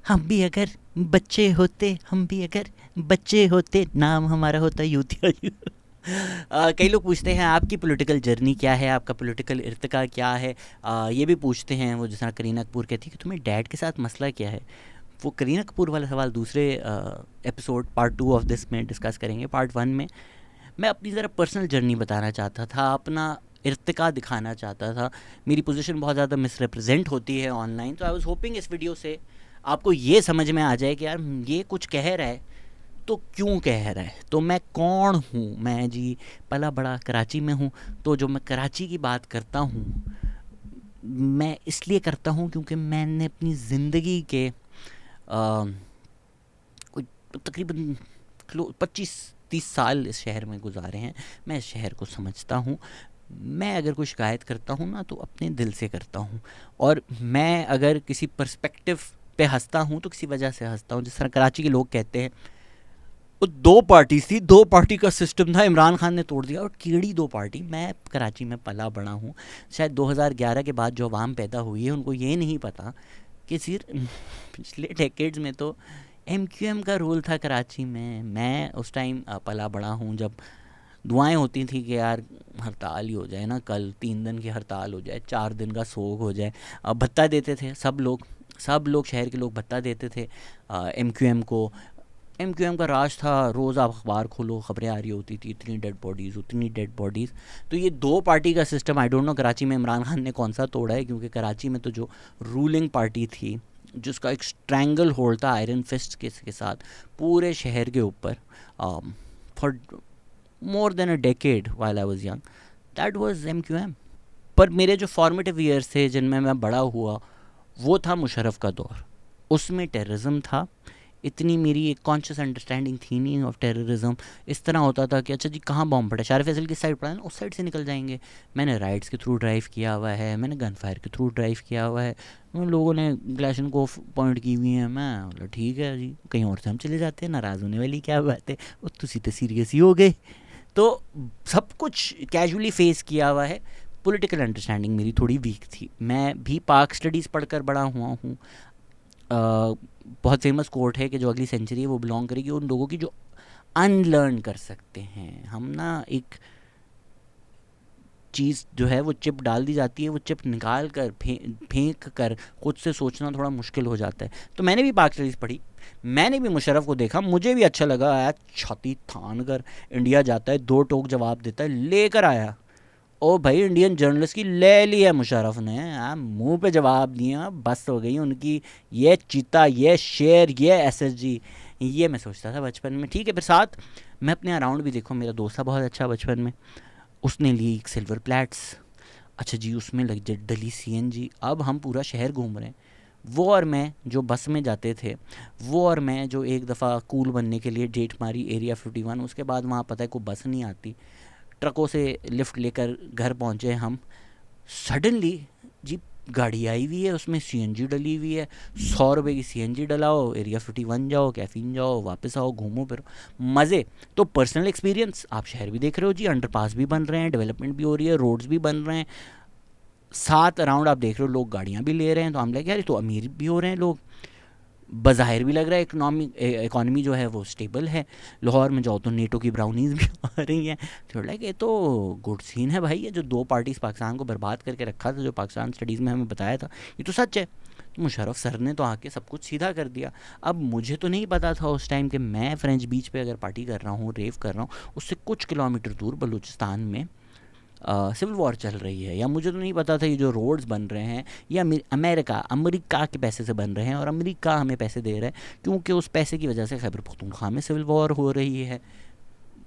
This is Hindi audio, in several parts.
हम भी अगर बच्चे होते, हम भी अगर बच्चे होते, नाम हमारा होता यूथिया यू। कई लोग पूछते हैं आपकी पॉलिटिकल जर्नी क्या है, आपका पॉलिटिकल इर्तिका क्या है। ये भी पूछते हैं वो, जिस तरह करीना कपूर कहती है कि तुम्हें डैड के साथ मसला क्या है। वो करीना कपूर वाला सवाल दूसरे एपिसोड पार्ट 2 ऑफ दिस में डिस्कस करेंगे। पार्ट 1 में मैं अपनी ज़रा पर्सनल जर्नी बताना चाहता था, अपना इर्तिका दिखाना चाहता था। मेरी पोजीशन बहुत ज़्यादा मिसरिप्रेजेंट होती है ऑनलाइन, तो आई वाज होपिंग इस वीडियो से आपको ये समझ में आ जाए कि यार ये कुछ कह रहा है तो क्यों कह रहा है, तो मैं कौन हूँ। मैं जी पला बड़ा कराची में हूँ, तो जो मैं कराची की बात करता हूँ मैं इसलिए करता हूँ क्योंकि मैंने अपनी ज़िंदगी के कोई तकरीबन 25-30 साल इस शहर में गुजारे हैं। मैं इस शहर को समझता हूँ। मैं अगर कोई शिकायत करता हूँ ना तो अपने दिल से करता हूँ, और मैं अगर किसी पर्सपेक्टिव पे हंसता हूँ तो किसी वजह से हंसता हूँ। जिस तरह कराची के लोग कहते हैं वो 2 पार्टी थी, 2 पार्टी का सिस्टम था, इमरान खान ने तोड़ दिया, और कीड़ी 2 पार्टी। मैं कराची में पला बड़ा हूँ। शायद 2011 के बाद जो आवाम पैदा हुई है उनको ये नहीं पता कि सिर्फ पिछले डेकेड्स में तो MQM का रोल था कराची में। मैं उस टाइम पला बड़ा हूँ जब दुआएं होती थी कि यार हड़ताल ही हो जाए ना, कल 3 दिन की हड़ताल हो जाए, 4 दिन का सोग हो जाए। भत्ता देते थे सब लोग शहर के लोग भत्ता देते थे MQM को। MQM का राज था, रोज़ आप अखबार खोलो खबरें आ रही होती थी, इतनी डेड बॉडीज़ उतनी डेड बॉडीज़। तो ये 2 पार्टी का system, I don't know Karachi में इमरान खान ने कौन सा तोड़ा है, क्योंकि कराची में तो जो रूलिंग पार्टी थी जिसका एक स्ट्रैंगल होल्ड था आयरन फिस्ट के साथ पूरे शहर के ऊपर for more than a decade while I was young, that was MQM। पर मेरे जो फॉर्मेटिव ईयर्स थे जिनमें मैं बड़ा हुआ वो था मुशर्रफ का दौर। उसमें टेररिज्म था। इतनी मेरी एक कॉन्शियस अंडरस्टैंडिंग थी नहीं ऑफ टेररिज्म। इस तरह होता था कि अच्छा जी कहाँ बॉम्ब पड़ा, शारिफ फैसल की साइड पड़ा है ना, उस साइड से निकल जाएंगे। मैंने राइट्स के थ्रू ड्राइव किया हुआ है, मैंने गन फायर के थ्रू ड्राइव किया हुआ है। उन लोगों ने ग्लाशनकोफ पॉइंट की हुई है, मैं बोला ठीक है जी कहीं और से हम चले जाते हैं, नाराज़ होने वाली क्या बात है, वो तुसी तो सीरियस ही हो गए। तो सब कुछ कैजुअली फेस किया हुआ है। पॉलिटिकल अंडरस्टैंडिंग मेरी थोड़ी वीक थी। मैं भी पाक स्टडीज़ पढ़कर बड़ा हुआ हूँ। बहुत फेमस कोट है कि जो अगली सेंचुरी है वो बिलोंग करेगी उन लोगों की जो अनलर्न कर सकते हैं। हम ना एक चीज़ जो है वो चिप डाल दी जाती है, वो चिप निकाल कर फेंक कर खुद से सोचना थोड़ा मुश्किल हो जाता है। तो मैंने भी पाक स्टडीज़ पढ़ी, मैंने भी मुशर्रफ को देखा, मुझे भी अच्छा लगा। आया छाती थान कर इंडिया जाता है, 2 टोक जवाब देता है, लेकर आया। ओ भाई इंडियन जर्नलिस्ट की ले ली है मुशर्रफ ने, मुंह पे जवाब दिया, बस हो गई उनकी। ये चीता, ये शेर, ये SSG, ये मैं सोचता था बचपन में। ठीक है, फिर साथ मैं अपने अराउंड भी देखो, मेरा दोस्त था बहुत अच्छा बचपन में, उसने ली एक सिल्वर प्लेट्स। अच्छा जी उसमें लग जाए डली CNG। अब हम पूरा शहर घूम रहे हैं, वो और मैं जो बस में जाते थे, वो और मैं जो एक दफ़ा कूल बनने के लिए डेट मारी एरिया 51, उसके बाद वहाँ पता है कोई बस नहीं आती, ट्रकों से लिफ्ट लेकर घर पहुँचे हम। सडनली जी गाड़ी आई हुई है, उसमें CNG डली हुई है। 100 रुपये की CNG डलाओ, एरिया 51 जाओ, कैफीन जाओ, वापस आओ, घूमो फिरो, मज़े। तो पर्सनल एक्सपीरियंस, आप शहर भी देख रहे हो जी, अंडरपास भी बन रहे हैं, डेवलपमेंट भी हो रही है, रोड्स भी बन रहे हैं, साथ अराउंड आप देख रहे हो लोग गाड़ियाँ भी ले रहे हैं। तो हम लगे यार तो अमीर भी हो रहे हैं लोग, बज़ाहिर भी लग रहा है इकॉनमी जो है वो स्टेबल है। लाहौर में जाओ तो नेटो की ब्राउनीज भी आ रही हैं। तो लाइक ये तो गुड सीन है भाई, ये जो 2 पार्टीज पाकिस्तान को बर्बाद करके रखा था, जो पाकिस्तान स्टडीज़ में हमें बताया था, ये तो सच है। तो मुशर्रफ सर ने तो आके सब कुछ सीधा कर दिया। अब मुझे तो नहीं पता था उस टाइम कि मैं फ्रेंच बीच पे अगर पार्टी कर रहा हूँ, रेव कर रहा हूँ, उससे कुछ किलोमीटर दूर बलूचिस्तान में सिविल वॉर चल रही है। या मुझे तो नहीं पता था ये जो रोड्स बन रहे हैं ये अमेरिका के पैसे से बन रहे हैं, और अमेरिका हमें पैसे दे रहा है क्योंकि उस पैसे की वजह से खैबर पख्तूनख्वा में सिविल वॉर हो रही है।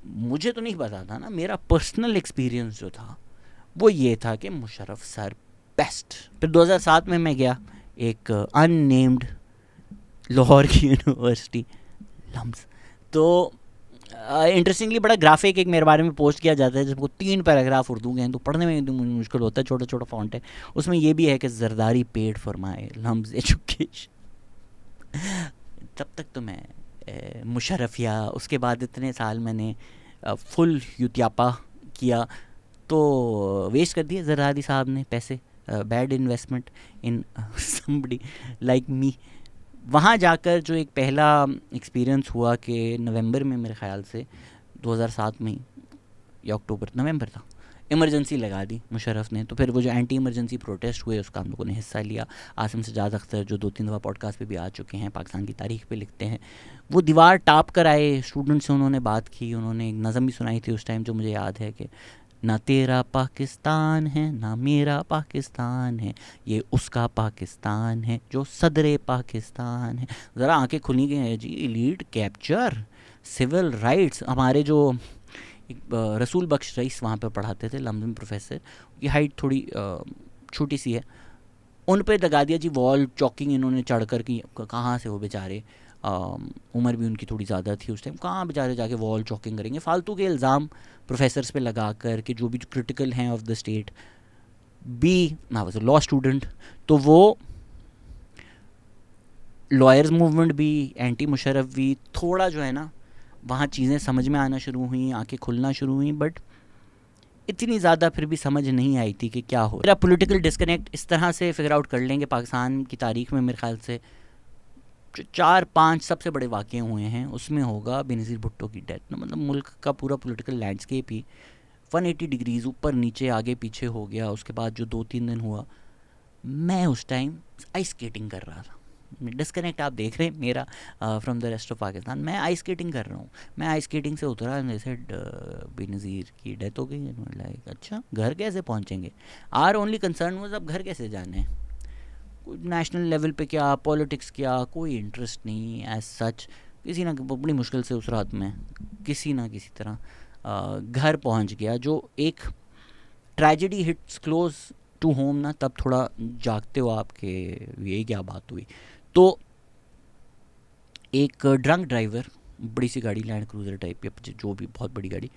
मुझे तो नहीं पता था ना। मेरा पर्सनल एक्सपीरियंस जो था वो ये था कि मुशर्रफ सर बेस्ट। फिर 2007 में मैं गया एक अननेम्ड लाहौर की यूनिवर्सिटी लम्स। तो इंटरेस्टिंगली बड़ा ग्राफिक एक मेरे बारे में पोस्ट किया जाता है जिसको 3 पैराग्राफ उर्दू के हैं, तो पढ़ने में एकदम मुश्किल होता है, छोटा छोटा फॉन्ट है। उसमें ये भी है कि Zardari paid for my LUMS education. तब तक तो मैं मुशर्रफिया, उसके बाद इतने साल मैंने फुल यूत्यापा किया, तो वेस्ट कर दिए जरदारी साहब ने पैसे। Bad investment in somebody like me. वहाँ जाकर जो एक पहला एक्सपीरियंस हुआ कि नवंबर में मेरे ख़्याल से 2007 में या अक्टूबर, नवंबर था, इमरजेंसी लगा दी मुशर्रफ ने। तो फिर वो जो एंटी इमरजेंसी प्रोटेस्ट हुए उसका हम लोगों ने हिस्सा लिया। आसिम सजाद अख्तर जो 2-3 दफ़ा पॉडकास्ट पे भी आ चुके हैं, पाकिस्तान की तारीख पे लिखते हैं, वो दीवार टाप कर आए, स्टूडेंट से उन्होंने बात की, उन्होंने एक नज़म भी सुनाई थी उस टाइम जो मुझे याद है कि ना तेरा पाकिस्तान है ना मेरा पाकिस्तान है, ये उसका पाकिस्तान है जो सदरे पाकिस्तान है। ज़रा आंखें खुली गई हैं जी। Lead capture, civil rights. हमारे जो रसूल बख्श रईस वहाँ पे पढ़ाते थे, लम्ज़ में प्रोफेसर, की हाइट थोड़ी छोटी सी है, उन पे लगा दिया जी वॉल चॉकिंग इन्होंने चढ़ कर की। कहाँ से वो बेचारे, उम्र भी उनकी थोड़ी ज़्यादा थी उस टाइम, कहाँ बेचारे जाके वॉल चॉकिंग करेंगे। फालतू के इल्ज़ाम प्रोफेसर्स पे लगा कर कि जो भी क्रिटिकल हैं of the state. Be I was a law student, तो वो लॉयर्स मूवमेंट भी, एंटी मुशर्रफ भी, थोड़ा जो है ना वहाँ चीज़ें समझ में आना शुरू हुई, आंखें खुलना शुरू हुई, बट इतनी ज़्यादा फिर भी समझ नहीं आई थी कि क्या हो। मेरा पॉलिटिकल डिस्कनेक्ट इस तरह से फिगर आउट कर लेंगे पाकिस्तान की तारीख में मेरे ख्याल से 4-5 सबसे बड़े वाक़े हुए हैं, उसमें होगा बेनज़ीर भुट्टो की डेथ। मतलब मुल्क का पूरा पॉलिटिकल लैंडस्केप ही 180 डिग्रीज़ ऊपर नीचे आगे पीछे हो गया। उसके बाद जो 2-3 दिन हुआ, मैं उस टाइम आइस स्केटिंग कर रहा था। डिस्कनेक्ट आप देख रहे हैं मेरा from the rest of Pakistan. मैं आइस स्केटिंग कर रहा हूँ, मैं आइस स्केटिंग से उतरा, जैसे बेनज़ीर की डेथ हो गई। लाइक अच्छा, घर कैसे पहुँचेंगे? आर ओनली कंसर्न वो अब घर कैसे जाने हैं। नेशनल लेवल पे क्या, पॉलिटिक्स क्या, कोई इंटरेस्ट नहीं एज सच। किसी ना बड़ी मुश्किल से उस रात में किसी ना किसी तरह घर पहुंच गया। जो एक tragedy hits close to home ना, तब थोड़ा जागते हो आपके, ये क्या बात हुई। तो एक ड्रंक ड्राइवर, बड़ी सी गाड़ी, लैंड क्रूज़र टाइप या जो भी बहुत बड़ी गाड़ी,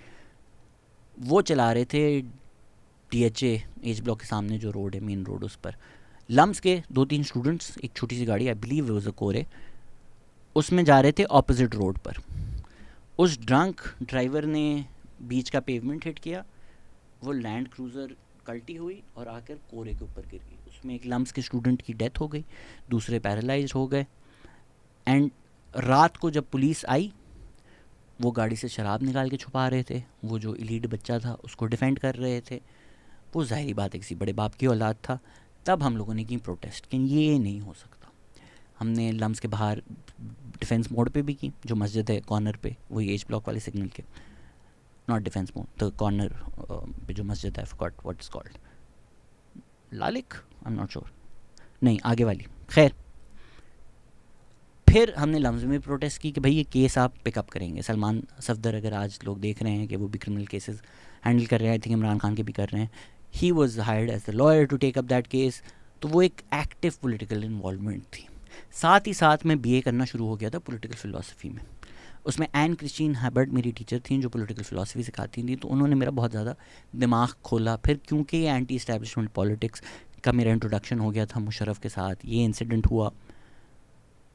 वो चला रहे थे DHA एज ब्लॉक के सामने जो रोड है, मेन रोड, उस पर लम्स के 2-3 स्टूडेंट्स, एक छोटी सी गाड़ी, आई बिलीव वाज अ कोरे, उसमें जा रहे थे ऑपोजिट रोड पर। उस ड्रंक ड्राइवर ने बीच का पेवमेंट हिट किया, वो लैंड क्रूज़र कल्टी हुई और आकर कोरे के ऊपर गिर गई। उसमें एक लम्स के स्टूडेंट की डेथ हो गई, दूसरे पैरालाइज हो गए। एंड रात को जब पुलिस आई, वो गाड़ी से शराब निकाल के छुपा रहे थे, वो जो इलीड बच्चा था उसको डिफेंड कर रहे थे। वो ज़ाहिरी बात है किसी बड़े बाप की औलाद था। तब हम लोगों ने की प्रोटेस्ट कि ये नहीं हो सकता। हमने लम्स के बाहर डिफेंस मोड पे भी की, जो मस्जिद है कॉर्नर पे, वही एज ब्लॉक वाले सिग्नल के, not defense mode, the corner पे जो मस्जिद है, फॉरगॉट व्हाट इज कॉल्ड, लालिक, आई एम नॉट श्योर, नहीं आगे वाली, खैर। फिर हमने लम्स में प्रोटेस्ट की कि भाई ये केस आप पिकअप करेंगे। सलमान सफदर, अगर आज लोग देख रहे हैं कि वो भी क्रिमिनल केसेस हैंडल कर रहे हैं, आई थिंक इमरान खान के भी कर रहे हैं, he was hired as the lawyer to take up that case. तो वो एक एक्टिव पॉलिटिकल इन्वॉल्वमेंट थी। साथ ही साथ मैं BA करना शुरू हो गया था पॉलिटिकल फ़िलासफ़ी में। उसमें एन क्रिस्टीन हैबर्ट मेरी टीचर थी जो पॉलिटिकल फ़िलासफ़ी सिखाती थी, तो उन्होंने मेरा बहुत ज़्यादा दिमाग खोला। फिर क्योंकि ये एंटी इस्टेब्लिशमेंट पॉलिटिक्स का मेरा इंट्रोडक्शन हो गया था मुशर्रफ के साथ, ये इंसिडेंट हुआ,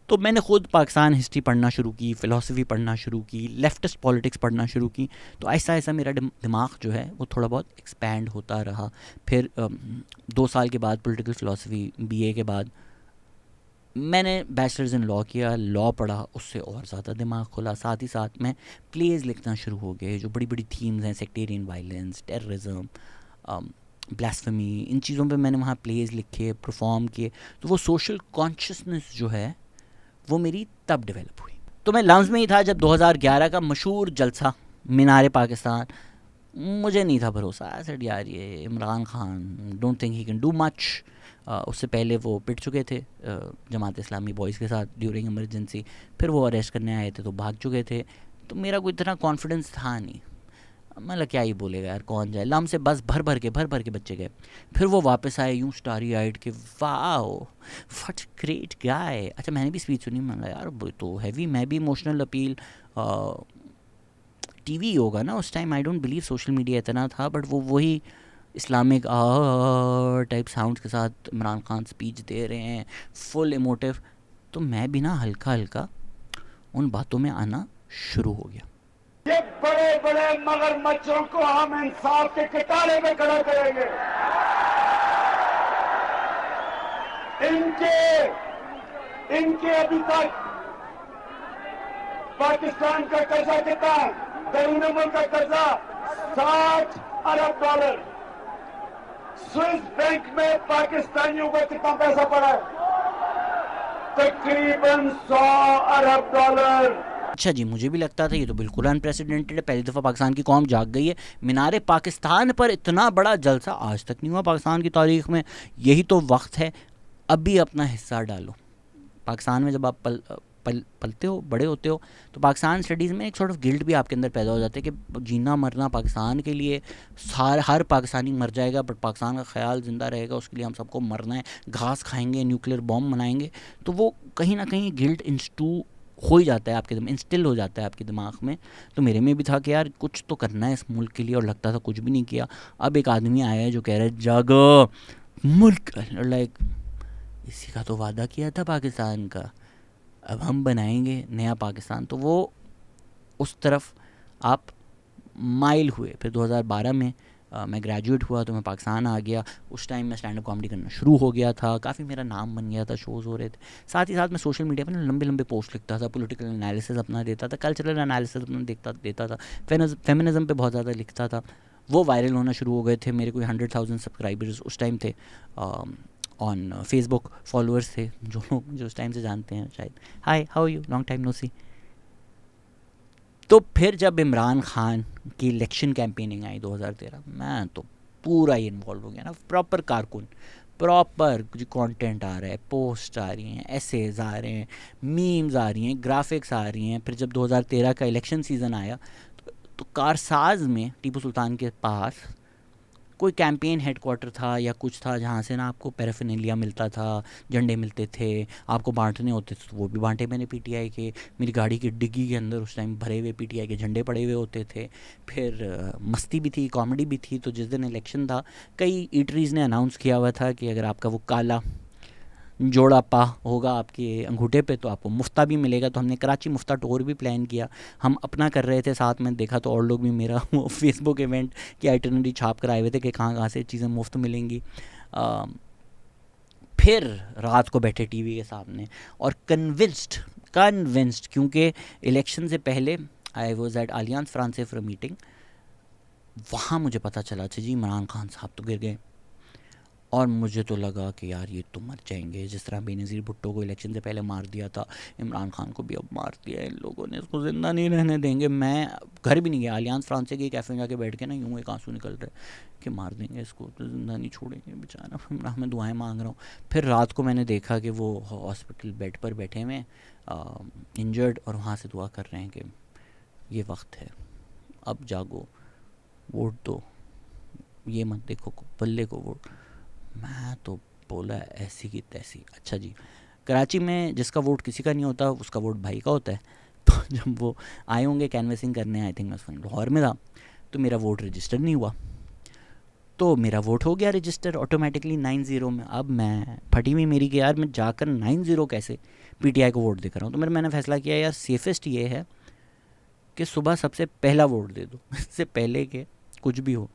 तो मैंने ख़ुद पाकिस्तान हिस्ट्री पढ़ना शुरू की, फ़िलासफ़ी पढ़ना शुरू की, लेफ्टिस्ट पॉलिटिक्स पढ़ना शुरू की। तो ऐसा ऐसा मेरा दिमाग जो है वो थोड़ा बहुत एक्सपैंड होता रहा। फिर 2 साल के बाद पॉलिटिकल फ़िलासफ़ी BA के बाद मैंने बैचलर्स इन लॉ किया, लॉ पढ़ा, उससे और ज़्यादा दिमाग खुला। साथ ही साथ मैं प्लेज़ लिखना शुरू हो गए, जो बड़ी बड़ी थीम्स हैं, सेक्टेरियन वायलेंस, टेररिज्म, ब्लास्फेमी, इन चीज़ों पे मैंने वहाँ प्लेज़ लिखे, परफॉर्म किए। तो वो सोशल कॉन्शियसनेस जो है वो मेरी तब डेवलप हुई। तो मैं लम्स में ही था जब 2011 का मशहूर जलसा मीनार पाकिस्तान, मुझे नहीं था भरोसा। आई सेड यार ये Imran Khan, don't think he can do much. उससे पहले वो पिट चुके थे जमात इस्लामी बॉयज़ के साथ ड्यूरिंग इमरजेंसी, फिर वो अरेस्ट करने आए थे तो भाग चुके थे। तो मेरा कोई इतना कॉन्फिडेंस था नहीं, मतलब क्या ही बोलेगा यार, कौन जाए। लम से बस भर भर के बच्चे गए। फिर वो वापस आए यूँ स्टारी आइड के, वाओ व्हाट ग्रेट गाय। अच्छा मैंने भी स्पीच सुनी, मैंने यार तो हैवी, मैं भी इमोशनल अपील, TV होगा ना उस time, I don't believe social media इतना था, बट वो वही इस्लामिक टाइप साउंड्स के साथ इमरान खान स्पीच दे रहे हैं, फुल इमोटिव। तो मैं भी ना हल्का हल्का उन बातों में आना शुरू हो गया। ये बड़े बड़े मगरमच्छों को हम इंसाफ के कटारे में खड़ा करेंगे। इनके इनके अभी तक पाकिस्तान का कर्जा कितना है? बैरून मुल्क का कर्जा $60 अरब। स्विस बैंक में पाकिस्तानियों को कितना पैसा पड़ा है? तकरीबन $100 अरब। अच्छा जी, मुझे भी लगता था ये तो बिल्कुल अनप्रेसिडेंटेड है, पहली दफ़ा पाकिस्तान की कौम जाग गई है। मीनारे पाकिस्तान पर इतना बड़ा जलसा आज तक नहीं हुआ पाकिस्तान की तारीख में। यही तो वक्त है, अभी अपना हिस्सा डालो। पाकिस्तान में जब आप पलते हो, बड़े होते हो, तो पाकिस्तान स्टडीज़ में एक सॉर्ट ऑफ गिल्ट भी आपके अंदर पैदा हो जाता है कि जीना मरना पाकिस्तान के लिए, हर पाकिस्तानी मर जाएगा बट पाकिस्तान का ख्याल ज़िंदा रहेगा, उसके लिए हम सबको मरना है, घास खाएंगे, न्यूक्लियर बॉम्ब बनाएंगे। तो वो कहीं ना कहीं गिल्ट इंस्टू हो ही जाता है आपके इंस्टिल हो जाता है आपके दिमाग में। तो मेरे में भी था कि यार कुछ तो करना है इस मुल्क के लिए, और लगता था कुछ भी नहीं किया। अब एक आदमी आया है जो कह रहा है जागो मुल्क, लाइक इसी का तो वादा किया था पाकिस्तान का, अब हम बनाएंगे नया पाकिस्तान। तो वो उस तरफ आप माइल हुए। फिर 2012 में मैं ग्रेजुएट हुआ तो मैं पाकिस्तान आ गया। उस टाइम मैं स्टैंड अप कॉमेडी करना शुरू हो गया था, काफ़ी मेरा नाम बन गया था, शोज़ हो रहे थे। साथ ही साथ मैं सोशल मीडिया पर लंबे लंबे पोस्ट लिखता था, पॉलिटिकल एनालिसिस अपना देता था, कल्चरल एनालिसिस अपना देता था, फेमिनिज्म पे बहुत ज़्यादा लिखता था। वो वायरल होना शुरू हो गए थे। मेरे कोई 100,000 सब्सक्राइबर्स उस टाइम थे ऑन फेसबुक, फॉलोअर्स थे जो लोग जो उस टाइम से जानते हैं शायद। Hi, how you, long time no see. तो फिर जब इमरान खान की इलेक्शन कैंपेनिंग आई 2013, मैं तो पूरा ही इन्वॉल्व हो गया ना, प्रॉपर कारकुन, प्रॉपर जो कंटेंट आ रहा है, पोस्ट आ रही हैं, एसेज आ रहे हैं, मीम्स आ रही हैं, ग्राफिक्स आ रही हैं। फिर जब 2013 का इलेक्शन सीज़न आया तो कारसाज में टीपू सुल्तान के पास कोई कैंपेन हेडक्वार्टर था या कुछ था जहाँ से ना आपको पैराफिनेलिया मिलता था, झंडे मिलते थे, आपको बांटने होते थे। तो वो भी बांटे मैंने पीटीआई के। मेरी गाड़ी की डिग्गी के अंदर उस टाइम भरे हुए पीटीआई के झंडे पड़े हुए होते थे। फिर मस्ती भी थी, कॉमेडी भी थी। तो जिस दिन इलेक्शन था, कई ईटरीज़ ने अनाउंस किया हुआ था कि अगर आपका वो काला जोड़ा पा होगा आपके अंगूठे पे तो आपको मुफ्ता भी मिलेगा। तो हमने कराची मुफ्ता टूर भी प्लान किया, हम अपना कर रहे थे साथ में। देखा तो और लोग भी मेरा वो फेसबुक इवेंट की आइटनरी छाप कर आए हुए थे कि कहाँ से चीज़ें मुफ्त मिलेंगी। फिर रात को बैठे टीवी के सामने और कन्विंस्ड, क्योंकि इलेक्शन से पहले I was at alliance फ्रांसे for meeting. वहाँ मुझे पता चला अच्छा जी इमरान खान साहब तो गिर गए, और मुझे तो लगा कि यार ये तो मर जाएंगे। जिस तरह बेनज़ीर भुट्टो को इलेक्शन से पहले मार दिया था, इमरान खान को भी अब मार दिया इन लोगों ने, इसको ज़िंदा नहीं रहने देंगे। मैं घर भी नहीं गया, अलियांस फ्रांसे के कैफ़े में जाके बैठ के ना यूँ एक आंसू निकल रहे कि मार देंगे इसको, तो ज़िंदा नहीं छोड़ेंगे बेचारा, इमरान, मैं दुआएं मांग रहा हूँ। फिर रात को मैंने देखा कि वो हॉस्पिटल बेड पर बैठे हुए इंजर्ड, और वहाँ से दुआ कर रहे हैं कि ये वक्त है, अब जागो, वोट दो, ये मत देखो बल्ले को वोट। मैं तो बोला ऐसी की तैसी। अच्छा जी, कराची में जिसका वोट किसी का नहीं होता उसका वोट भाई का होता है। तो जब वो आए होंगे कैनवेसिंग करने, आई थिंक मैं लाहौर में था, तो मेरा वोट रजिस्टर नहीं हुआ। तो मेरा वोट हो गया रजिस्टर ऑटोमेटिकली 9-0 में। अब मैं फटी हुई मेरी कि यार मैं जाकर 9-0 कैसे पीटीआई को वोट दे कर रहा हूँ। तो मैंने फ़ैसला किया यार सेफेस्ट ये है कि सुबह सबसे पहला वोट दे दो इससे पहले कि कुछ भी हो।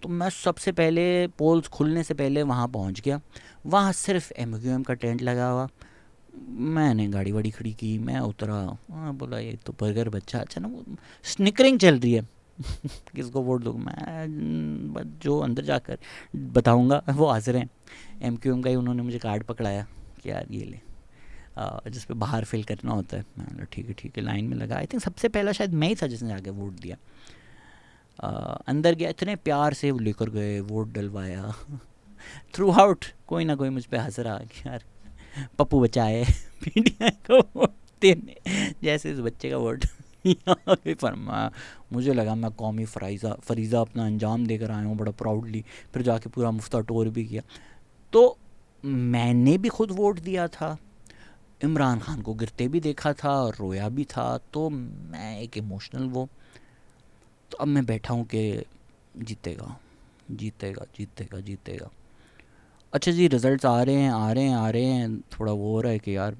तो मैं सबसे पहले पोल्स खुलने से पहले वहाँ पहुँच गया। वहाँ सिर्फ MQM का टेंट लगा हुआ। मैंने गाड़ी वाड़ी खड़ी की, मैं उतरा, हाँ बोला ये तो बर्गर बच्चा, अच्छा ना वो स्निकरिंग चल रही है किसको वोट दूँ मैं, जो अंदर जाकर बताऊँगा वो हाजिर हैं। MQM का ही उन्होंने मुझे कार्ड पकड़ाया कि यार ये ले, जिस पे बाहर फिल करना होता है। मैं ठीक है, लाइन में लगा। आई थिंक सबसे पहला शायद मैं ही था जिसने जाके वोट दिया। अंदर गया, इतने प्यार से लेकर गए, वोट डलवाया थ्रू आउट कोई ना कोई मुझ पर हंस रहा कि यार पप्पू बच्चा है पीटीआई को वोट देने, जैसे इस बच्चे का वोट यहाँ पे फरमा। मुझे लगा मैं कौमी फरीज़ा अपना अंजाम देकर आया हूँ बड़ा प्राउडली। फिर जाके पूरा मुफ्ता टूर भी किया। तो मैंने भी खुद वोट दिया था, इमरान खान को गिरते भी देखा था, रोया भी था। तो मैं एक इमोशनल वो, तो अब मैं बैठा हूँ कि जीतेगा जीतेगा जीतेगा जीतेगा। अच्छा जी, रिज़ल्ट्स आ रहे हैं। थोड़ा वो हो रहा है कि यार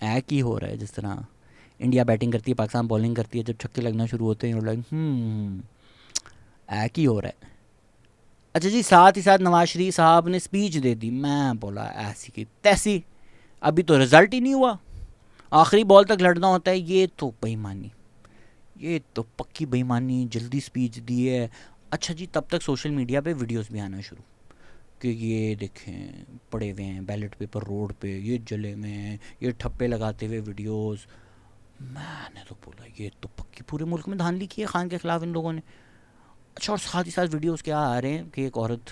ऐक ही हो रहा है। जिस तरह इंडिया बैटिंग करती है, पाकिस्तान बॉलिंग करती है, जब छक्के लगना शुरू होते हैं लाइक ऐक ही हो रहा है। अच्छा जी, साथ ही साथ नवाज शरीफ साहब ने स्पीच दे दी। मैं बोला ऐसी की तैसी, अभी तो रिजल्ट ही नहीं हुआ, आखिरी बॉल तक लड़ना होता है। ये तो बेईमानी, ये तो पक्की बेईमानी, जल्दी स्पीच दी है। अच्छा जी, तब तक सोशल मीडिया पे वीडियोस भी आना शुरू कि ये देखें पड़े हुए हैं बैलेट पेपर रोड पे, ये जले हुए हैं, ये ठप्पे लगाते हुए वीडियोस। मैंने तो बोला ये तो पक्की पूरे मुल्क में धांधली की है खान के खिलाफ इन लोगों ने। अच्छा, और साथ ही साथ वीडियोस क्या आ रहे हैं कि एक औरत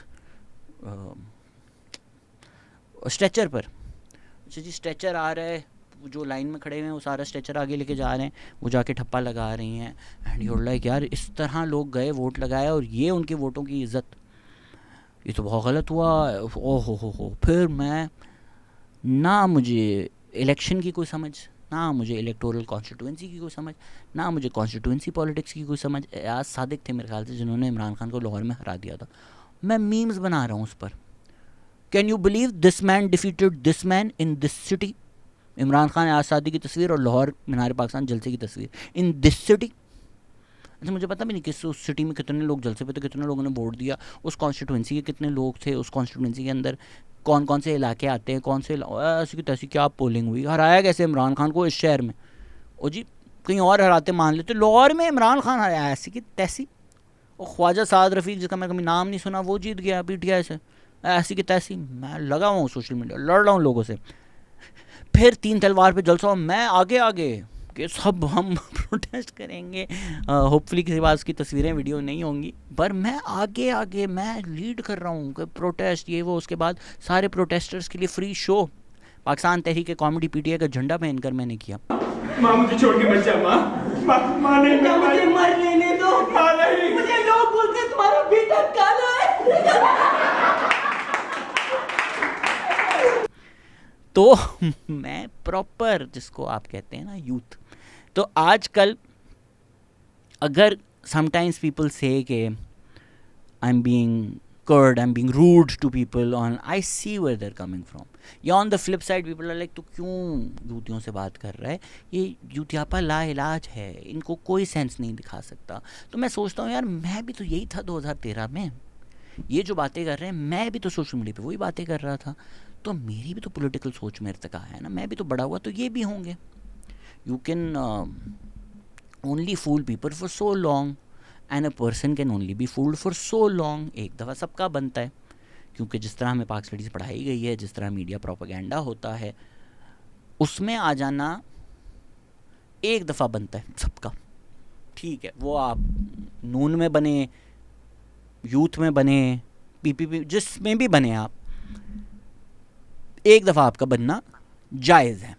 स्ट्रेचर पर, अच्छा जी स्ट्रेचर आ रहा है, जो लाइन में खड़े हुए हैं वो सारा स्ट्रेचर आगे लेके जा रहे हैं, वो जाके ठप्पा लगा रही हैं। एंड यूर लाइक यार, इस तरह लोग गए वोट लगाए और ये उनके वोटों की इज्जत, ये तो बहुत गलत हुआ। ओ हो, फिर मैं, ना मुझे इलेक्शन की कोई समझ, ना मुझे इलेक्टोरल कॉन्स्टिट्यूंसी की कोई समझ, ना मुझे कॉन्स्टिट्यूंसी पॉलिटिक्स की कोई समझ। आज सादिक थे मेरे ख्याल से जिन्होंने इमरान खान को लाहौर में हरा दिया था। मैं मीम्स बना रहा हूँ उस पर, can you believe this man defeated this man in this city. Imran Khan आज़ादी की तस्वीर और लाहौर मीनार पाकिस्तान जलसे की तस्वीर इन दिस सिटी। अच्छा, मुझे पता भी नहीं किस उस सिटी में कितने लोग जलसे पे थे, कितने लोगों ने वोट दिया, उस कॉन्स्टिट्यूंसी के कितने लोग थे, उस कॉन्स्टिट्यूंसी के अंदर कौन कौन से इलाके आते हैं, कौन से ऐसी की तैसी क्या पोलिंग हुई, हराया कैसे इमरान खान को इस शहर में। ओ जी, कहीं और हराते मान लेते, लाहौर में इमरान खान हराया ऐसी की तैसी। और ख्वाजा साद रफ़ीक जिसका मैं कभी नाम नहीं सुना, वो जीत गया PTI से ऐसी की तैसी। मैं लगा हुआ हूँ सोशल मीडिया, लड़ रहा हूँ लोगों से। फिर 3 तलवार पे जलसा, मैं आगे आगे कि सब हम प्रोटेस्ट करेंगे। होपफुली किसी बात की तस्वीरें वीडियो नहीं होंगी, पर मैं आगे आगे मैं लीड कर रहा हूँ कि प्रोटेस्ट ये वो। उसके बाद सारे प्रोटेस्टर्स के लिए free show Pakistan Tehreek comedy PTI का झंडा पहनकर मैंने किया। माँ मुझे छोड़ के मत जा माँ, माँ नहीं, मुझे मर लेने दो। माँ नहीं। मुझे लोग बोलते हैं तुम्हारा बेटा काला है। तो मैं प्रॉपर, जिसको आप कहते हैं ना यूथ, तो आजकल अगर समटाइम्स पीपल से कि I am being curt, I am being rude to people on, I see where they're coming from. या on the flip side people are like, तो क्यों यूतियों से बात कर रहा है, ये यूतियापा लाइलाज है, इनको कोई सेंस नहीं दिखा सकता। तो मैं सोचता हूँ यार, मैं भी तो यही था 2013 में, ये जो बातें कर रहे हैं मैं भी तो सोशल मीडिया पे वही बातें कर रहा था, तो मेरी भी तो पॉलिटिकल सोच मेरे तक है ना, मैं भी तो बड़ा हुआ, तो ये भी होंगे। You can only fool people for so long and a person can only be fooled for so long. एक दफ़ा सबका बनता है, क्योंकि जिस तरह हमें पाक स्टडीज़ पढ़ाई गई है, जिस तरह मीडिया प्रोपेगेंडा होता है, उसमें आ जाना एक दफ़ा बनता है सबका। ठीक है, वो आप नून में बने, यूथ में बने, PPP जिसमें भी बने, आप एक दफ़ा आपका बनना जायज़ है।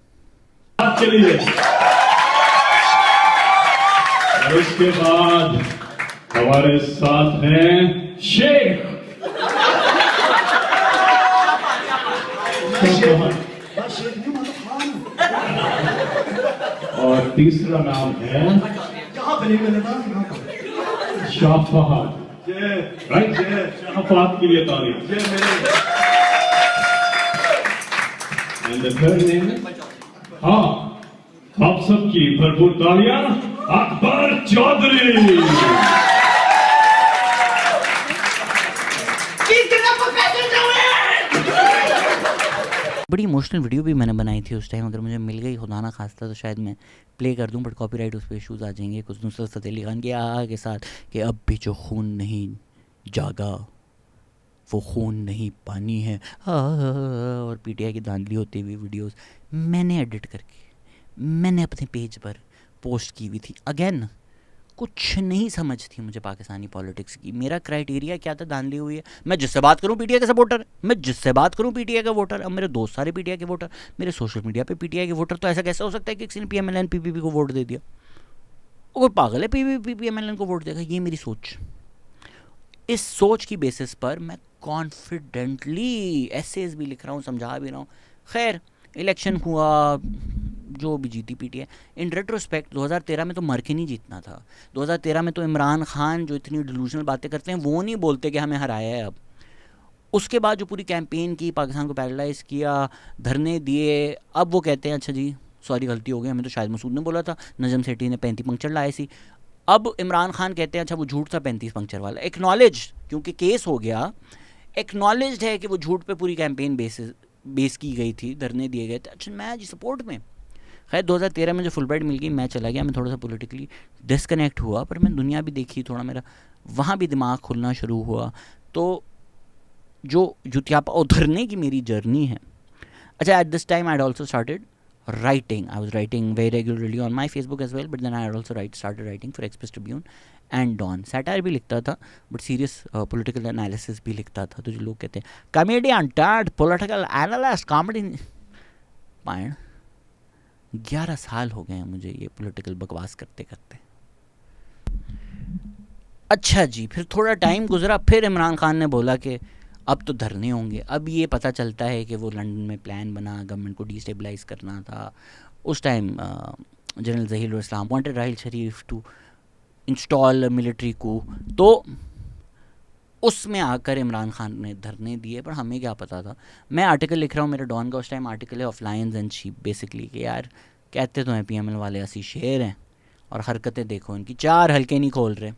चलिए, और उसके बाद हमारे साथ हैं शेख। और तीसरा नाम है शाह फहद। राइट, शाह फहद के लिए तारीफ। एंड द थर्ड नेम, हाँ, आप सबकी भरपूर तालियां अकबर चौधरी। बड़ी इमोशनल वीडियो भी मैंने बनाई थी उस टाइम, अगर मुझे मिल गई खुदा ना खास्ता तो शायद मैं प्ले कर दूं, बट कॉपीराइट उस पर इशूज़ आ जाएंगे। कुछ नुसरत फ़तेह अली खान के आ के साथ कि अब भी जो खून नहीं जागा वो खून नहीं पानी है, और PTI की धांधली होती हुई वीडियोस मैंने एडिट करके मैंने अपने पेज पर पोस्ट की हुई थी। अगेन, कुछ नहीं समझ थी मुझे पाकिस्तानी पॉलिटिक्स की। मेरा क्राइटेरिया क्या था, धांधली हुई है, मैं जिससे बात करूं PTI का सपोर्टर, मैं जिससे बात करूं PTI का वोटर। अब मेरे दोस्त सारे PTI के वोटर, मेरे सोशल मीडिया पे PTI के वोटर, तो ऐसा कैसे हो सकता है कि किसी ने PMLN PPP को वोट दे दिया? वो पागल है PPP PMLN को वोट देगा? ये मेरी सोच। इस सोच की बेसिस पर मैं कॉन्फिडेंटली एसेज भी लिख रहा हूँ, समझा भी रहा हूँ। खैर, इलेक्शन हुआ, जो भी जीती PTI। इन रेट्रोस्पेक्ट 2013 में तो मर के नहीं जीतना था। 2013 में तो इमरान खान जो इतनी डिलूजनल बातें करते हैं वो नहीं बोलते कि हमें हराया है। अब उसके बाद जो पूरी कैंपेन की, पाकिस्तान को पैरालाइज़ किया, धरने दिए, अब वो कहते हैं अच्छा जी सॉरी गलती हो गई, हमें तो शाहिद मसूद ने बोला था, नजम सेठी ने 35 पंक्चर लाए सी। अब इमरान खान कहते हैं अच्छा वो झूठ था 35 पंक्चर वाला, एक्नॉलेज, क्योंकि केस हो गया, एक्नॉलेज्ड है कि वो झूठ पे पूरी कैंपेन बेस की गई थी, धरने दिए गए थे। अच्छा मैं जी सपोर्ट में, खैर 2013 में जो फुल ब्राइट मिल गई मैं चला गया, मैं थोड़ा सा पॉलिटिकली डिस्कनेक्ट हुआ, पर मैं दुनिया भी देखी, थोड़ा मेरा वहाँ भी दिमाग खुलना शुरू हुआ। तो जो जुतियापा उधरने की मेरी जर्नी है, अच्छा at this time I had also started writing. I was writing very regularly on my Facebook as well, but then I had also started writing for Express Tribune and Dawn. Satire भी लिखता था, but serious political analysis भी लिखता था। तो जो लोग कहते हैं comedian, dad, political analyst, comedy, पायण 11 साल हो गए हैं मुझे ये पॉलिटिकल बकवास करते करते। अच्छा जी, फिर थोड़ा टाइम गुजरा, फिर इमरान खान ने बोला कि अब तो धरने होंगे। अब ये पता चलता है कि वो लंदन में प्लान बना, गवर्नमेंट को डिस्टेबलाइज करना था। उस time general Zaheerul Islam wanted Raheel Sharif to install military को, तो उसमें आकर इमरान खान ने धरने दिए। पर हमें क्या पता था, मैं आर्टिकल लिख रहा हूँ, मेरा डॉन का उस टाइम आर्टिकल है of Lions and sheep, basically कि यार कहते तो हैं PML वाले ऐसी शेर हैं और हरकतें देखो इनकी, 4 हल्के नहीं खोल रहे,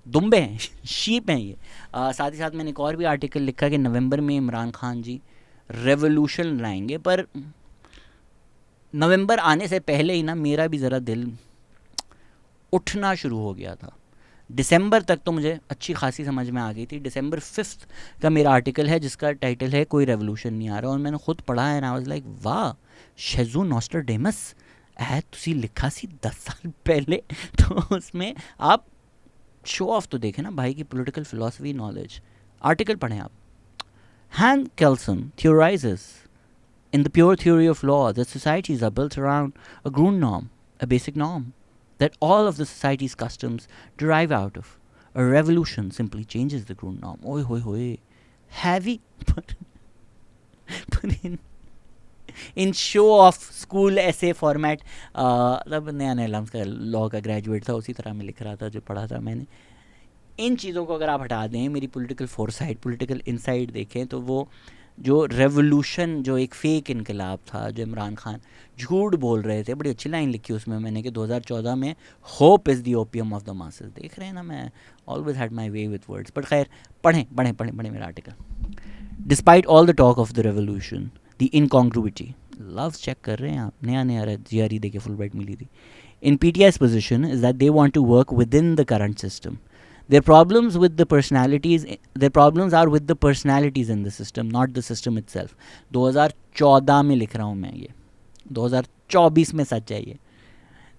दुम्बे हैं, शीप हैं ये। साथ ही साथ मैंने एक और भी आर्टिकल लिखा कि नवंबर में इमरान खान जी रेवोल्यूशन लाएंगे। पर नवंबर आने से पहले ही ना मेरा भी ज़रा दिल उठना शुरू हो गया था। दिसंबर तक तो मुझे अच्छी खासी समझ में आ गई थी। दिसंबर 5 का मेरा आर्टिकल है जिसका टाइटल है कोई रेवोल्यूशन नहीं आ रहा, और मैंने खुद पढ़ा है ना, आई वाज लाइक वाह शेजू नॉस्ट्राडेमस है तुसी लिखा सी 10 साल पहले। तो उसमें आप शो ऑफ तो देखें ना भाई की पॉलिटिकल फिलॉसफी नॉलेज। आर्टिकल पढ़ें आप। Hans Kelsen theorizes in the pure theory of law that societies are built around a Grundnorm, a basic norm that all of the society's customs derive out of. A revolution simply changes the Grundnorm. Oi hoi hoi, heavy, but in show of school ऐसे फॉर्मेट। तब नया नया लम्स का लॉ का ग्रेजुएट था, उसी तरह में लिख रहा था जो पढ़ा था मैंने। इन चीज़ों को अगर आप हटा दें, मेरी पॉलिटिकल फोरसाइट, पॉलिटिकल इनसाइट देखें, तो वो जो रेवोल्यूशन, जो एक फ़ेक इनकलाब था, जो इमरान खान झूठ बोल रहे थे, बड़ी अच्छी लाइन लिखी उसमें मैंने कि 2014 में hope is the opium of the masses. देख रहे हैं ना, मैं always had my way with words. But खैर पढ़ें मेरा article. Despite all the talk of the revolution, the incongruity, loves check कर रहे हैं आप, नया GRE देके फुल ब्राइट मिली थी, इन PTI's position is that they want to work within the current system. Their problems are with the personalities in the system, not the system itself. 2014 में लिख रहा हूँ मैं, ये 2024 में सच है ये।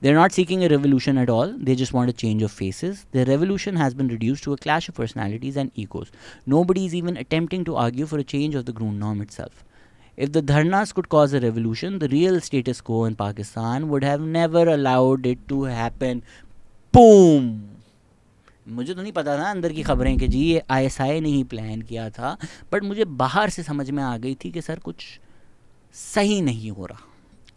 They're not seeking a revolution at all, they just want a change of faces. Their revolution has been reduced to a clash of personalities and egos. Nobody is even attempting to argue for a change of the Grundnorm itself. If the dharnas could cause a revolution, the real status quo in Pakistan would have never allowed it to happen. Boom! मुझे तो नहीं पता था अंदर की खबरें कि जी ये ISI ने ही प्लान किया था, बट मुझे बाहर से समझ में आ गई थी कि सर कुछ सही नहीं हो रहा।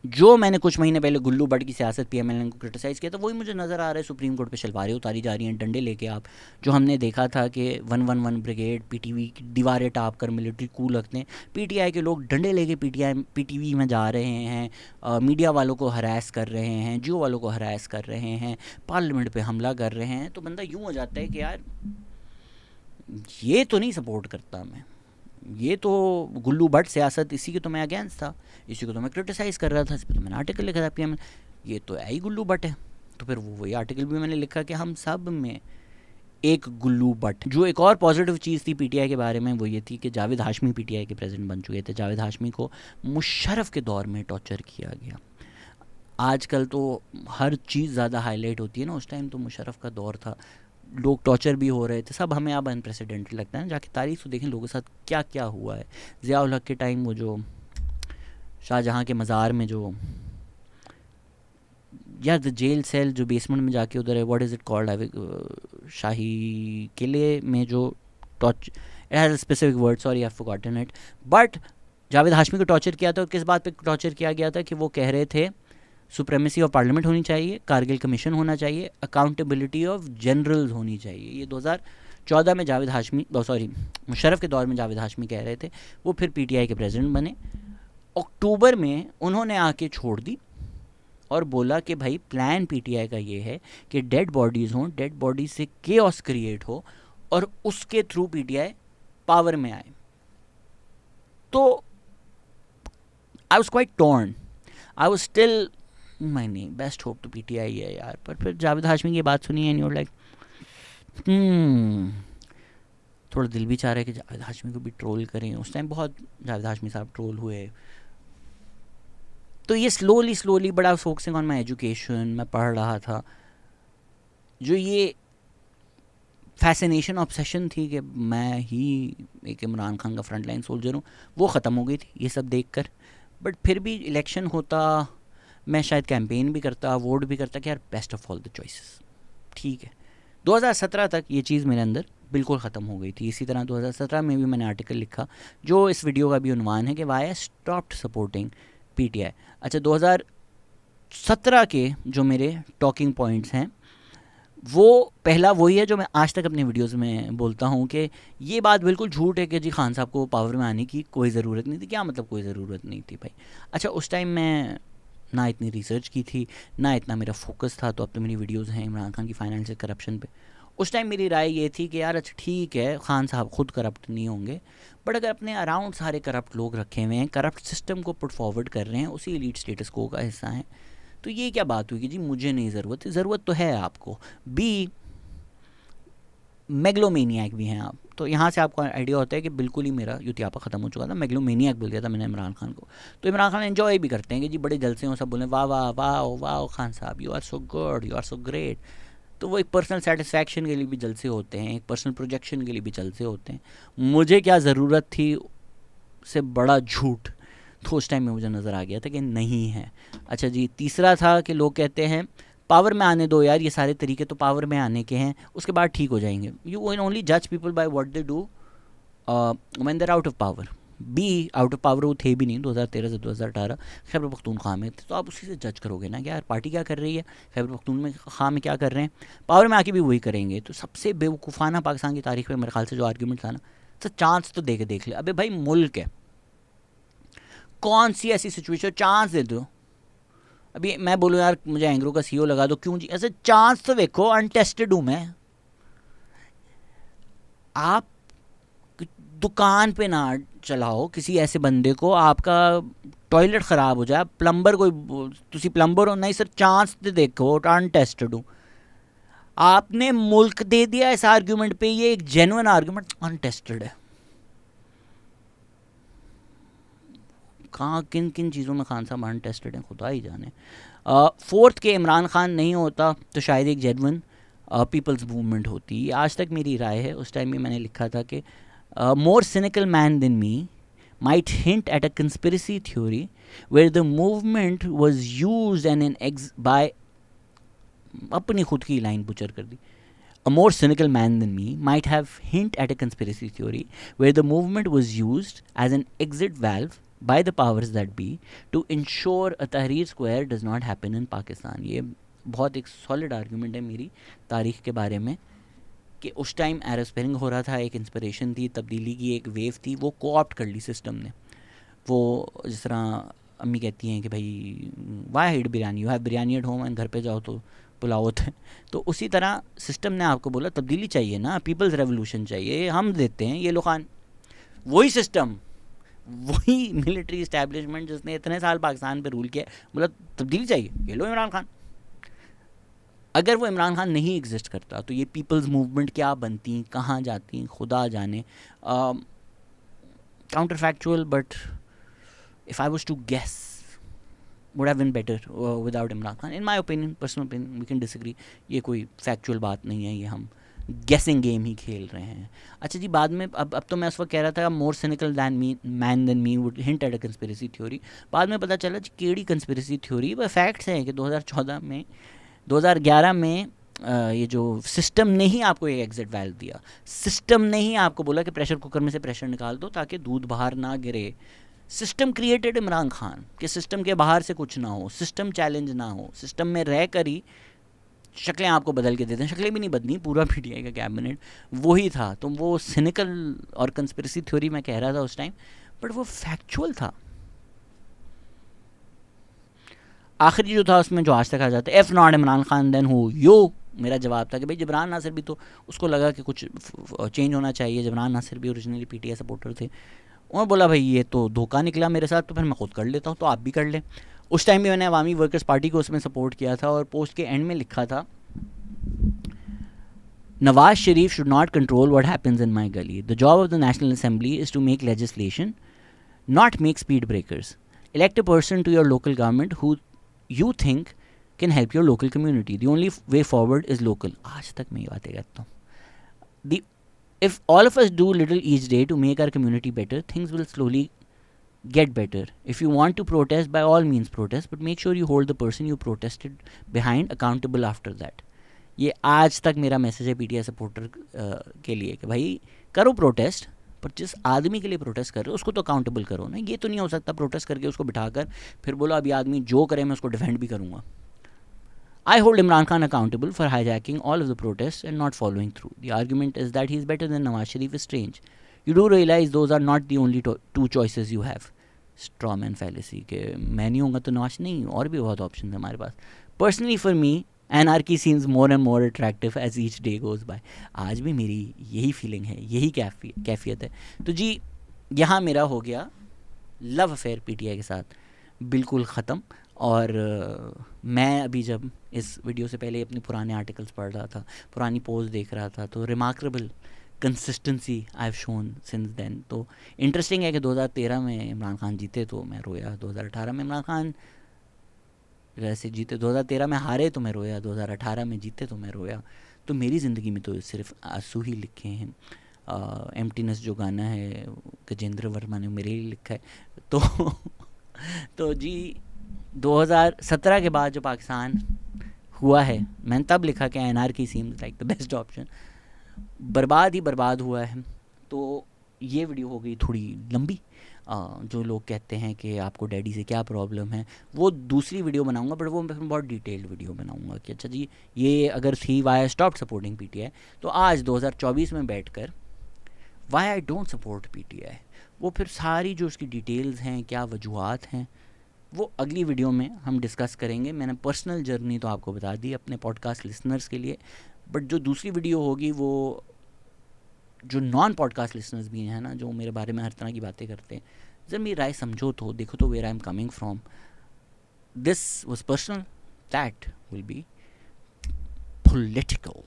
जो मैंने कुछ महीने पहले गुल्लू भट्ट की सियासत PMLN को क्रिटिसाइज़ किया था, वही मुझे नज़र आ रहा है। सुप्रीम कोर्ट पे शलवारें उतारी जा रही हैं, डंडे लेके आप, जो हमने देखा था कि 111 ब्रिगेड PTV की दीवारें टाप कर मिलिट्री कू लगते हैं, PTI के लोग डंडे लेके PTV में जा रहे हैं, मीडिया वालों को हरास कर रहे हैं, जियो वालों को हरास कर रहे हैं, पार्लियामेंट पे हमला कर रहे हैं। तो बंदा यूँ हो जाता है कि यार ये तो नहीं सपोर्ट करता मैं, ये तो गुल्लू भट्ट सियासत, इसी के तो मैं अगेंस्ट था, इसी को तो मैं क्रिटिसाइज़ कर रहा था, इस पर तो मैंने आर्टिकल लिखा था PML, ये तो है ही गुल्लू भट्ट है। तो फिर वही आर्टिकल भी मैंने लिखा कि हम सब में एक गुल्लू भट्ट। जो एक और पॉजिटिव चीज़ थी PTI के बारे में, वो ये थी कि जावेद हाशमी PTI के प्रेसिडेंट बन चुके थे। जावेद हाशमी को मुशर्रफ के दौर में टॉर्चर किया गया। आजकल तो हर चीज़ ज़्यादा हाईलाइट होती है ना, उस टाइम तो मुशर्रफ का दौर था, लोग टॉर्चर भी हो रहे थे, सब हमें अब अनप्रेसिडेंटेड लगता है ना। जाके तारीख तो देखें लोगों के साथ क्या क्या हुआ है। ज़ियाउल हक के टाइम वो जो शाहजहाँ के मज़ार में जो यार द जेल सेल जो बेसमेंट में जाके उधर है, व्हाट इज़ इट कॉल्ड, शाही किले में जो torture, it has a specific word, sorry I have forgotten it, but Javed Hashmi को टॉर्चर किया था। और किस बात पे टॉर्चर किया गया था कि वो कह रहे थे सुप्रीमेसी ऑफ पार्लियामेंट होनी चाहिए, कारगिल कमीशन होना चाहिए, अकाउंटेबिलिटी ऑफ जनरल्स होनी चाहिए। ये 2014 में जावेद हाशमी, मुशर्रफ के दौर में जावेद हाशमी कह रहे थे। वो फिर PTI के प्रेसिडेंट बने। अक्टूबर में उन्होंने आके छोड़ दी और बोला कि भाई प्लान पीटीआई का ये है कि डेड बॉडीज़ हों, डेड बॉडीज से केओस क्रिएट हो और उसके थ्रू पीटीआई पावर में आए। तो I was quite torn, I was still नहीं बेस्ट होप तो पीटीआई है यार। पर फिर जावेद हाशमी की बात सुनी एंड यू आर लाइक थोड़ा दिल भी चाह रहा है कि जावेद हाशमी को भी ट्रोल करें। उस टाइम बहुत जावेद हाशमी साहब ट्रोल हुए। तो ये slowly but I was focusing on my education, मैं पढ़ रहा था। जो ये फैसिनेशन ऑब्सेशन थी कि मैं ही एक इमरान खान का फ्रंट लाइन सोल्जर हूँ, वो ख़त्म हो गई थी ये सब देख कर। बट फिर भी इलेक्शन होता, मैं शायद कैंपेन भी करता, वोट भी करता कि यार best of all the choices, ठीक है। 2017 तक ये चीज़ मेरे अंदर बिल्कुल ख़त्म हो गई थी। इसी तरह 2017 में भी मैंने आर्टिकल लिखा जो इस वीडियो का भी उन्वान है कि why I stopped supporting PTI. अच्छा, 2017 के जो मेरे टॉकिंग पॉइंट्स हैं वो पहला वही है जो मैं आज तक अपने वीडियोस में बोलता हूँ कि ये बात बिल्कुल झूठ है कि जी खान साहब को पावर में आने की कोई ज़रूरत नहीं थी। क्या मतलब कोई ज़रूरत नहीं थी भाई? अच्छा, उस टाइम मैं ना इतनी रिसर्च की थी, ना इतना मेरा फोकस था। तो अब तो मेरी वीडियोस हैं इमरान खान की फाइनेंशियल करप्शन पे। उस टाइम मेरी राय ये थी कि यार अच्छा ठीक है, खान साहब खुद करप्ट नहीं होंगे, बट अगर अपने अराउंड सारे करप्ट लोग रखे हुए हैं, करप्ट सिस्टम को पुट फॉरवर्ड कर रहे हैं, उसी एलीट स्टेटस को का हिस्सा हैं, तो ये क्या बात हुई कि जी मुझे नहीं ज़रूरत तो है आपको। बी मेगलोमेनियाक भी हैं आप। तो यहाँ से आपको आइडिया होता है कि बिल्कुल ही मेरा युतियापा ख़त्म हो चुका था। मेगलोमेनियाक बोल दिया था मैंने इमरान खान को। तो इमरान खान एंजॉय भी करते हैं कि जी बड़े जलसे हों, सब बोलें वाह वाह वाह वाह Khan sahab, you are so good, you are so great. तो वो एक पर्सनल सेटिस्फैक्शन के लिए भी जलसे होते हैं, एक पर्सनल प्रोजेक्शन के लिए भी जलसे होते हैं। मुझे क्या ज़रूरत थी से बड़ा झूठ तो उस टाइम में मुझे नज़र आ गया था कि नहीं है। अच्छा जी, तीसरा था कि लोग कहते हैं पावर में आने दो यार, ये सारे तरीके तो पावर में आने के हैं, उसके बाद ठीक हो जाएंगे। यू कैन ओनली जज people by what they do when they are out of power. Be out of power वो थे भी नहीं 2013 से 2018 खैबर पख्तूनख्वा में थे, तो आप उसी से जज करोगे ना कि यार पार्टी क्या कर रही है, खैबर पख्तूनख्वा में क्या कर रहे हैं, पावर में आके भी वही करेंगे। तो सबसे बेवकूफ़ाना पाकिस्तान की तारीख में मेरे ख्याल से जो आर्ग्यूमेंट था ना, तो चांस तो देख ले। अबे भाई मुल्क है, कौन सी ऐसी सिचुएशन, चांस दे दो। अभी मैं बोलूँ यार मुझे एंग्रो का सीईओ लगा दो, क्यों जी? ऐसे चांस तो देखो, अनटेस्टेड हूँ मैं। आप दुकान पे ना चलाओ किसी ऐसे बंदे को, आपका टॉयलेट ख़राब हो जाए, प्लम्बर कोई तुसी प्लम्बर हो, नहीं सर चांस तो देखो, अनटेस्टेड हूँ। आपने मुल्क दे दिया इस आर्ग्यूमेंट पे, ये एक जेन्युइन आर्ग्यूमेंट अनटेस्टेड है। कहाँ किन किन चीज़ों में खान साहब अनटेस्टेड हैं खुदा ही जाने। फोर्थ के इमरान खान नहीं होता तो शायद एक जेन्युइन पीपल्स मूवमेंट होती। आज तक मेरी राय है, उस टाइम में मैंने लिखा था कि more cynical man than me might hint at a conspiracy theory where the movement was used by अपनी खुद की लाइन बुचर कर दी। A more cynical man than me might have hint at a conspiracy theory where the movement was used as an exit valve by the powers that be to ensure a Tahrir Square does not happen in Pakistan। ये बहुत एक सॉलिड आर्ग्यूमेंट है मेरी तारीख के बारे में कि उस टाइम एरब स्प्रिंग हो रहा था, एक इंस्पिरेशन थी, तब्दीली की एक वेव थी, वो कोऑप्ट कर ली सिस्टम ने। वो जिस तरह अम्मी कहती हैं कि भाई why had biryani, you have biryani at home, and घर पे जाओ तो पुलाव होता है। तो उसी तरह सिस्टम ने आपको बोला तब्दीली चाहिए ना, पीपल्स रेवोल्यूशन चाहिए, हम देते हैं। ये लो खान, वही सिस्टम, वही मिलिट्री इस्टेब्लिशमेंट जिसने इतने साल पाकिस्तान पे रूल किया, बोला तब्दीली चाहिए, ये लो इमरान खान। अगर वो इमरान खान नहीं एग्जिस्ट करता तो ये पीपल्स मूवमेंट क्या बनती, कहाँ जाती, खुदा जाने। Counter factual, but if I was to guess would have been better without Imran Khan, in my opinion, personal opinion, we can disagree। ये कोई फैक्चुअल बात नहीं है, ये हम गेसिंग गेम ही खेल रहे हैं। अच्छा जी, बाद में अब तो मैं उस वक्त कह रहा था more cynical man than me would hint at a conspiracy theory. बाद में पता चला जी केड़ी कंस्पिरेसी थ्योरी, वह फैक्ट्स हैं कि 2011 में ये जो सिस्टम ने ही आपको एक एग्जिट वैल्व दिया, सिस्टम ने ही आपको बोला कि प्रेशर कुकर में से प्रेशर निकाल दो ताकि दूध बाहर ना गिरे। सिस्टम क्रिएटेड इमरान खान कि सिस्टम के बाहर से कुछ ना हो, सिस्टम चैलेंज ना हो, सिस्टम में रह कर ही शक्लें आपको बदल के देते हैं। शक्लें भी नहीं बदली, पूरा पीटीआई का कैबिनेट वही था। तो वो सिनिकल और कंस्पिरेसी थ्योरी मैं कह रहा था उस टाइम, बट वो फैक्चुअल था। आखिरी जो था उसमें जो आज तक आ जाता है, if not Imran Khan then who you. मेरा जवाब था कि भाई जबरान नासिर भी, तो उसको लगा कि कुछ चेंज होना चाहिए, जबरान नासिर भी ओरिजिनली पीटीआई सपोर्टर थे। उन्होंने बोला भाई ये तो धोखा निकला मेरे साथ, तो फिर मैं खुद कर लेता हूँ, तो आप भी कर लें। उस टाइम भी मैंने अवामी वर्कर्स पार्टी को उसमें सपोर्ट किया था, और पोस्ट के एंड में लिखा था, Nawaz Sharif should not control what happens in my gully. The job of the National Assembly is to make legislation, not make speed breakers. Elect a person to your local government who you think can help your local community. The only way forward is local. आज तक मैं ये बातें कहता हूँ। If all of us do little each day to make our community better, things will slowly get better. If you want to protest, by all means protest, but make sure you hold the person you protested behind accountable after that. ये आज तक मेरा मैसेज है पीटीआई सपोर्टर के लिए कि भाई करो प्रोटेस्ट, पर जिस आदमी के लिए प्रोटेस्ट कर रहे हो उसको तो अकाउंटेबल करो ना। ये तो नहीं हो सकता प्रोटेस्ट करके उसको बिठाकर फिर बोलो अब ये आदमी जो करे मैं उसको डिफेंड भी करूँगा। I hold Imran Khan accountable for hijacking all of the protests and not following through. The argument is that he is better than Nawaz Sharif is strange. You do realize those are not the only two choices you have. Straw man fallacy कि मैं नहीं होऊंगा तो नवाज नहीं, और भी बहुत ऑप्शन है हमारे पास। Personally for me, anarchy seems more and more attractive as each day goes by. आज भी मेरी यही फीलिंग है, यही कैफियत है। तो जी यहाँ मेरा हो गया लव अफेयर पीटीआई के साथ बिल्कुल ख़त्म। और मैं अभी जब इस वीडियो से पहले अपने पुराने आर्टिकल्स पढ़ रहा था, पुरानी पोस्ट देख रहा था, तो remarkable consistency I have shown since then. तो इंटरेस्टिंग है कि 2013 में इमरान खान जीते तो मैं रोया, 2018 में इमरान खान वैसे जीते, 2013 में हारे तो मैं रोया, 2018 में जीते तो मैं रोया। तो मेरी ज़िंदगी में तो सिर्फ आंसू ही लिखे हैं। एम्प्टीनेस जो गाना है गजेंद्र वर्मा ने मेरे लिए लिखा है। तो जी 2017 के बाद जो पाकिस्तान हुआ है, मैंने तब लिखा कि anarchy seems like the best option. बर्बाद ही बर्बाद हुआ है। तो ये वीडियो हो गई थोड़ी लंबी। जो लोग कहते हैं कि आपको डैडी से क्या प्रॉब्लम है, वो दूसरी वीडियो बनाऊंगा, बट वो मैं बहुत डिटेल्ड वीडियो बनाऊंगा कि अच्छा जी ये अगर थी why I stop supporting PTI, तो आज 2024 में बैठकर why I don't support PTI, वो फिर सारी जो उसकी डिटेल्स हैं, क्या वजूहत हैं, वो अगली वीडियो में हम डिस्कस करेंगे। मैंने पर्सनल जर्नी तो आपको बता दी अपने पॉडकास्ट लिसनर्स के लिए, बट जो दूसरी वीडियो होगी वो जो नॉन पॉडकास्ट लिसनर्स भी हैं ना, जो मेरे बारे में हर तरह की बातें करते हैं, जब मेरी राय समझो तो देखो तो where I am coming from. This was personal, that will be political.